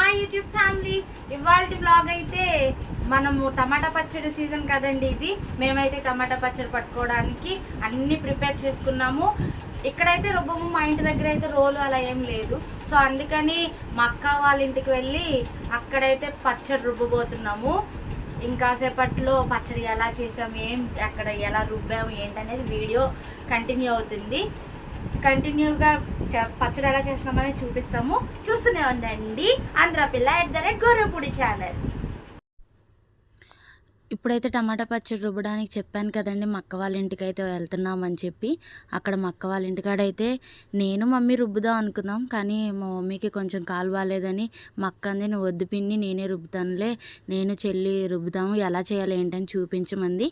Hi YouTube family, ఇవాళ blog అయితే మనము టమాటా పచ్చడి సీజన్ కదండి. ఇది మేమైతే టమాటా పచ్చడి పట్టుకోవడానికి అన్నీ ప్రిపేర్ చేసుకున్నాము. ఇక్కడైతే రుబ్బము, మా ఇంటి దగ్గర అయితే రోలు అలా ఏం లేదు. సో అందుకని మా అక్క వాళ్ళ ఇంటికి వెళ్ళి అక్కడైతే పచ్చడి రుబ్బబోతున్నాము. ఇంకా సేపట్లో పచ్చడి ఎలా చేసాము, అక్కడ ఎలా రుబ్బాము ఏంటనేది వీడియో కంటిన్యూ అవుతుంది. కంటిన్యూగా పచ్చడి ఎలా చేస్తామని చూపిస్తాము, చూస్తూనే ఉండండి. ఆంధ్రపిల్ల @గోరపూడి ఛానల్. ఇప్పుడైతే టమాటా పచ్చడి రుబ్బడానికి చెప్పాను కదండి, మా అక్క వాళ్ళ ఇంటికి అయితే వెళ్తున్నామని చెప్పి. అక్కడ మా అక్క వాళ్ళ ఇంటికాడైతే నేను మమ్మీ రుబ్బుదాం అనుకున్నాం, కానీ మా మమ్మీకి కొంచెం కాలు బాగాలేదని మా అక్క అంది, నువ్వు వద్దు పిన్ని నేనే రుబ్బుతానులే, నేను చెల్లి రుబ్బుదాము, ఎలా చేయాలి ఏంటని చూపించమంది.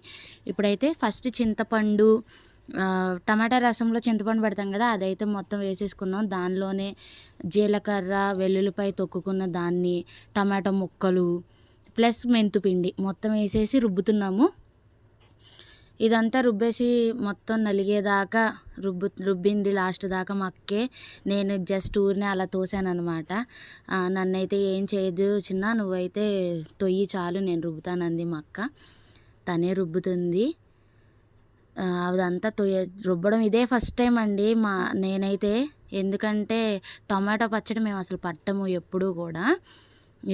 ఇప్పుడైతే ఫస్ట్ చింతపండు, టమాటా రసంలో చింతపండు పెడతాం కదా, అదైతే మొత్తం వేసేసుకున్నాం. దానిలోనే జీలకర్ర, వెల్లుల్లిపాయ తొక్కుకున్న దాన్ని, టమాటా ముక్కలు ప్లస్ మెంతుపిండి మొత్తం వేసేసి రుబ్బుతున్నాము. ఇదంతా రుబ్బేసి మొత్తం నలిగేదాకా రుబ్బింది లాస్ట్ దాకా మా అక్కే. నేను జస్ట్ ఊరినే అలా తోసాను అనమాట. నన్నైతే ఏం చేయదు చిన్న, నువ్వైతే తొయ్యి చాలు నేను రుబ్బుతానంది మా అక్క. తనే రుబ్బుతుంది. అదంతా రుబ్బడం ఇదే ఫస్ట్ టైం అండి నేనైతే. ఎందుకంటే టమాటా పచ్చడి మేము అసలు పట్టము ఎప్పుడూ కూడా,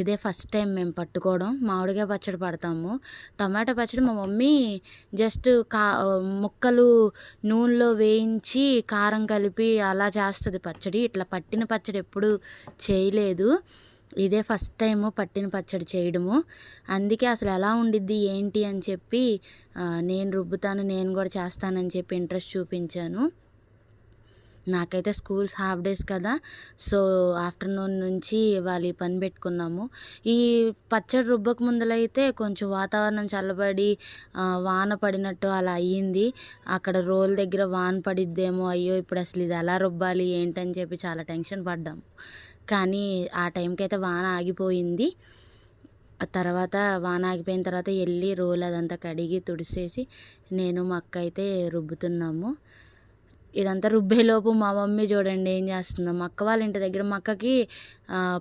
ఇదే ఫస్ట్ టైం మేము పట్టుకోవడం. మామిడికాయ పచ్చడి పడతాము, టమాటా పచ్చడి మా మమ్మీ జస్ట్ ముక్కలు నూనెలో వేయించి కారం కలిపి అలా చేస్తుంది పచ్చడి. ఇట్లా పట్టిన పచ్చడి ఎప్పుడు చేయలేదు, ఇదే ఫస్ట్ టైము పట్టిన పచ్చడి చేయడము. అందుకే అసలు ఎలా ఉండిద్ది ఏంటి అని చెప్పి నేను రుబ్బుతాను, నేను కూడా చేస్తానని చెప్పి ఇంట్రెస్ట్ చూపించాను. నాకైతే స్కూల్స్ హాఫ్ డేస్ కదా, సో ఆఫ్టర్నూన్ నుంచి వాళ్ళు ఈ పని పెట్టుకున్నాము. ఈ పచ్చడి రుబ్బక ముందలైతే కొంచెం వాతావరణం చల్లబడి వాన పడినట్టు అలా అయ్యింది. అక్కడ రోల్ దగ్గర వాన పడిద్దేమో, అయ్యో ఇప్పుడు అసలు ఇది ఎలా రుబ్బాలి ఏంటని చెప్పి చాలా టెన్షన్ పడ్డాము. కానీ ఆ టైంకి అయితే వాన ఆగిపోయింది. తర్వాత వాన ఆగిపోయిన తర్వాత వెళ్ళి రోల్ అదంతా కడిగి తుడిసేసి నేను మా అక్క అయితే రుబ్బుతున్నాము. ఇదంతా రుబ్బేలోపు మా మమ్మీ చూడండి ఏం చేస్తుందో. మా అక్క వాళ్ళ ఇంటి దగ్గర మా అక్కకి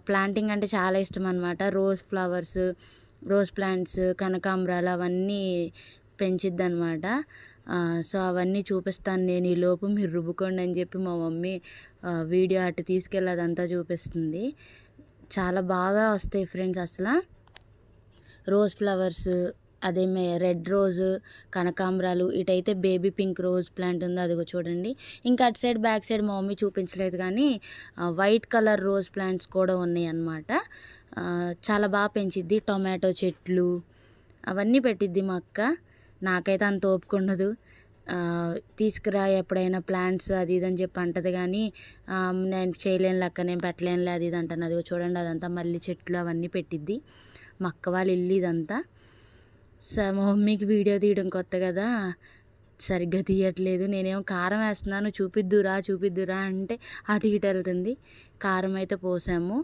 ప్లాంటింగ్ అంటే చాలా ఇష్టం అనమాట. రోజ్ ప్లాంట్స్, కనకాంబరాలు అవన్నీ పెంచిద్ది అనమాట. సో అవన్నీ చూపిస్తాను నేను, ఈ లోపు మీరు రుబ్బుకోండి అని చెప్పి మా మమ్మీ వీడియో అటు తీసుకెళ్ళి అదంతా చూపిస్తుంది. చాలా బాగా వస్తాయి ఫ్రెండ్స్ అసలు. రోజ్ ఫ్లవర్స్, అదే రెడ్ రోజ్, కనకాంబరాలు, ఇటైతే బేబీ పింక్ రోజ్ ప్లాంట్ ఉంది, అదిగో చూడండి. ఇంకా అటు సైడ్ బ్యాక్ సైడ్ మా మమ్మీ చూపించలేదు, కానీ వైట్ కలర్ రోజ్ ప్లాంట్స్ కూడా ఉన్నాయి అన్నమాట. చాలా బాగా పెంచిద్ది. టొమాటో చెట్లు అవన్నీ పెట్టిద్ది మా అక్క. నాకైతే అంత ఓపిక ఉండదు, తీసుకురా ఎప్పుడైనా ప్లాంట్స్ అది ఇది అని చెప్పి అంటది, కానీ నేను చేయలేను లెక్క, నేను పెట్టలేనులే అది ఇది అంటాను. అదిగో చూడండి అదంతా మళ్ళీ చెట్లు అవన్నీ పెట్టిద్ది. మా అక్క వాళ్ళ ఇల్లు ఇదంతా. మా మమ్మీకి వీడియో తీయడం కొత్త కదా, సరిగ్గా తీయట్లేదు. నేనేమో కారం వేస్తున్నాను, చూపిద్దురా అంటే అటు ఇటు వెళ్తుంది. కారం అయితే పోసాము.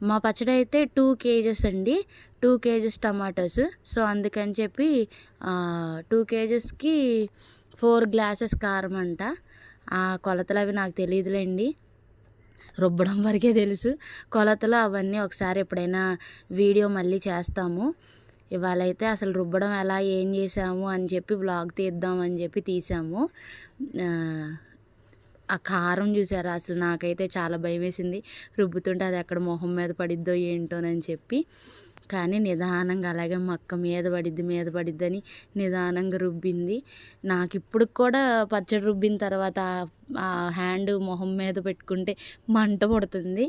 మా పచ్చడి అయితే 2 kgs అండి, 2 kgs టమాటోస్. సో అందుకని చెప్పి 2 kgsకి 4 glasses కారం అంట. ఆ కొలతలు అవి నాకు తెలియదులేండి, రుబ్బడం వరకే తెలుసు. కొలతలు అవన్నీ ఒకసారి ఎప్పుడైనా వీడియో మళ్ళీ చేస్తాము. ఇవాళైతే అసలు రుబ్బడం ఎలా ఏం చేసాము అని చెప్పి వ్లాగ్ తీద్దామని చెప్పి తీసాము. ఆ కారం చూసారా, అసలు నాకైతే చాలా భయం వేసింది రుబ్బుతుంటే, అది ఎక్కడ మొహం మీద పడిద్దో ఏంటోనని చెప్పి. కానీ నిదానంగా అలాగే మా అక్క మీద పడిద్ది అని నిదానంగా రుబ్బింది. నాకు ఇప్పుడు కూడా పచ్చడి రుబ్బిన తర్వాత ఆ హ్యాండ్ మొహం మీద పెట్టుకుంటే మంట పుడుతుంది.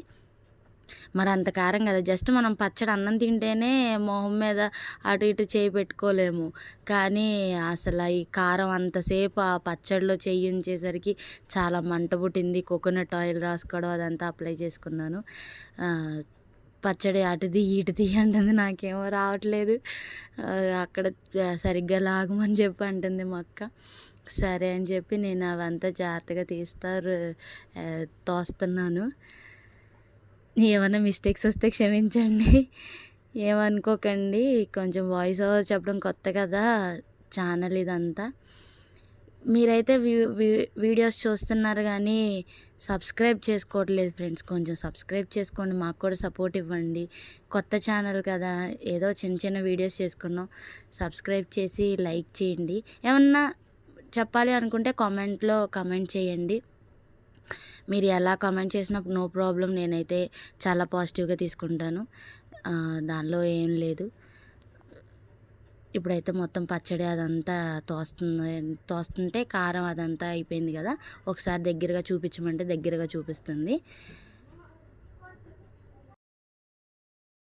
మరి అంత కారం కదా, జస్ట్ మనం పచ్చడి అన్నం తింటేనే మొహం మీద అటు ఇటు చేయి పెట్టుకోలేము, కానీ అసలు ఈ కారం అంతసేపు ఆ పచ్చడిలో చెయ్యి ఉంచేసరికి చాలా మంట పుట్టింది. కోకోనట్ ఆయిల్ రాసుకోవడం అదంతా అప్లై చేసుకున్నాను. పచ్చడి అటుది ఇటుది అంటుంది, నాకేమో రావట్లేదు. అక్కడ సరిగ్గా లాగమని చెప్పి అంటుంది మా అక్క. సరే అని చెప్పి నేను అవంతా జాగ్రత్తగా తోస్తున్నాను. ఏమైనా మిస్టేక్స్ వస్తే క్షమించండి, ఏమనుకోకండి. కొంచెం వాయిస్ ఓవర్ చెప్పడం కొత్త కదా ఛానల్ ఇదంతా. మీరైతే వీడియోస్ చూస్తున్నారు కానీ సబ్స్క్రైబ్ చేసుకోవట్లేదు ఫ్రెండ్స్. కొంచెం సబ్స్క్రైబ్ చేసుకోండి, మాకు కూడా సపోర్ట్ ఇవ్వండి. కొత్త ఛానల్ కదా, ఏదో చిన్న చిన్న వీడియోస్ చేసుకున్నాం. సబ్స్క్రైబ్ చేసి లైక్ చేయండి. ఏమన్నా చెప్పాలి అనుకుంటే కామెంట్లో కామెంట్ చేయండి. మీరు ఎలా కామెంట్ చేసినా నో ప్రాబ్లం, నేనైతే చాలా పాజిటివ్గా తీసుకుంటాను. దానిలో ఏం లేదు. ఇప్పుడైతే మొత్తం పచ్చడి అదంతా తోస్తుంటే కారం అదంతా అయిపోయింది కదా. ఒకసారి దగ్గరగా చూపించమంటే దగ్గరగా చూపిస్తుంది.